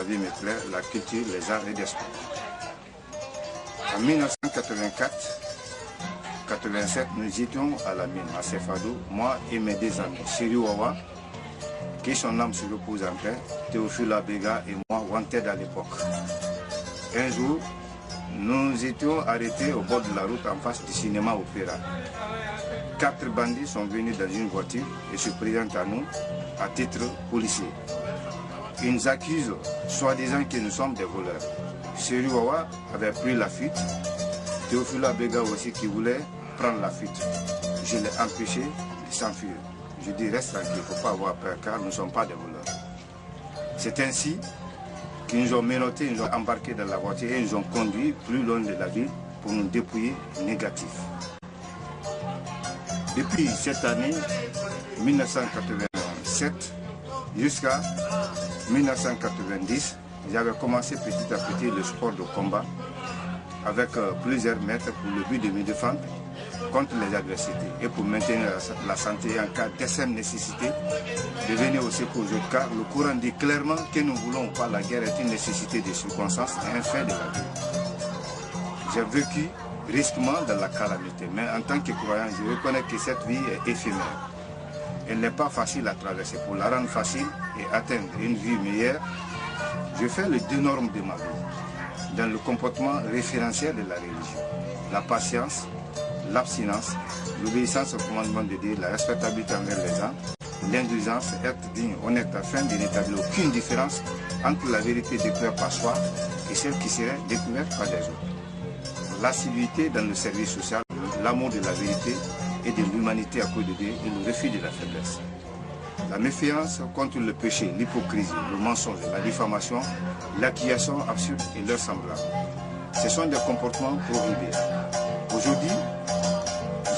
vie me plaît, la culture, les arts et les sports. En 1984-87, nous étions à la mine, à Sefado, moi et mes deux amis, Seri Wawa, qui son âme se repose en paix, Théophile Abega et moi, Wanted à l'époque. Un jour, nous étions arrêtés au bord de la route en face du cinéma Opéra. 4 bandits sont venus dans une voiture et se présentent à nous à titre policier. Ils nous accusent, soi-disant que nous sommes des voleurs. Seri Wawa avait pris la fuite, Théophile Abega aussi qui voulait prendre la fuite. Je l'ai empêché de s'enfuir. Je dis reste tranquille, il ne faut pas avoir peur car nous ne sommes pas des voleurs. C'est ainsi qu'ils nous ont menottés, ils nous ont embarqués dans la voiture et ils nous ont conduits plus loin de la ville pour nous dépouiller négatif. Depuis cette année, 1987, jusqu'à 1990, j'avais commencé petit à petit le sport de combat avec plusieurs maîtres pour le but de me défendre contre les adversités et pour maintenir la santé en cas d'extrême nécessité de venir au secours. Car le Coran dit clairement que nous voulons pas la guerre est une nécessité de circonstances et un fait de la vie. J'ai vécu risquement dans la calamité, mais en tant que croyant, je reconnais que cette vie est éphémère. Elle n'est pas facile à traverser. Pour la rendre facile et atteindre une vie meilleure, je fais le deux normes de ma vie dans le comportement référentiel de la religion. La patience, l'abstinence, l'obéissance au commandement de Dieu, la respectabilité envers les gens, l'indulgence, être digne, honnête afin de n'établir aucune différence entre la vérité découverte par soi et celle qui serait découverte par les autres. L'assiduité dans le service social, l'amour de la vérité et de l'humanité à cause de Dieu et le refus de la faiblesse. La méfiance contre le péché, l'hypocrisie, le mensonge, la diffamation, l'accusation absurde et leurs semblables. Ce sont des comportements prohibés. Aujourd'hui,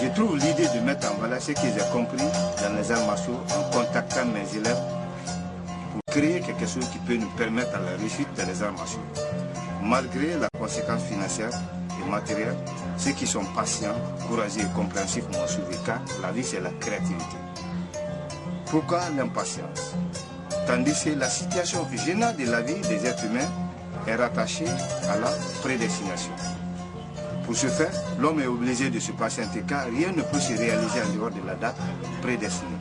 je trouve l'idée de mettre en valeur ce que j'ai compris dans les arts martiaux en contactant mes élèves pour créer quelque chose qui peut nous permettre à la réussite des arts martiaux. Malgré la conséquence financière et matérielle, ceux qui sont patients, courageux et compréhensifs m'ont sauvé car la vie c'est la créativité. Pourquoi l'impatience? Tandis que la situation gênante de la vie des êtres humains est rattachée à la prédestination. Pour ce faire, l'homme est obligé de se patienter car rien ne peut se réaliser en dehors de la date prédestinée.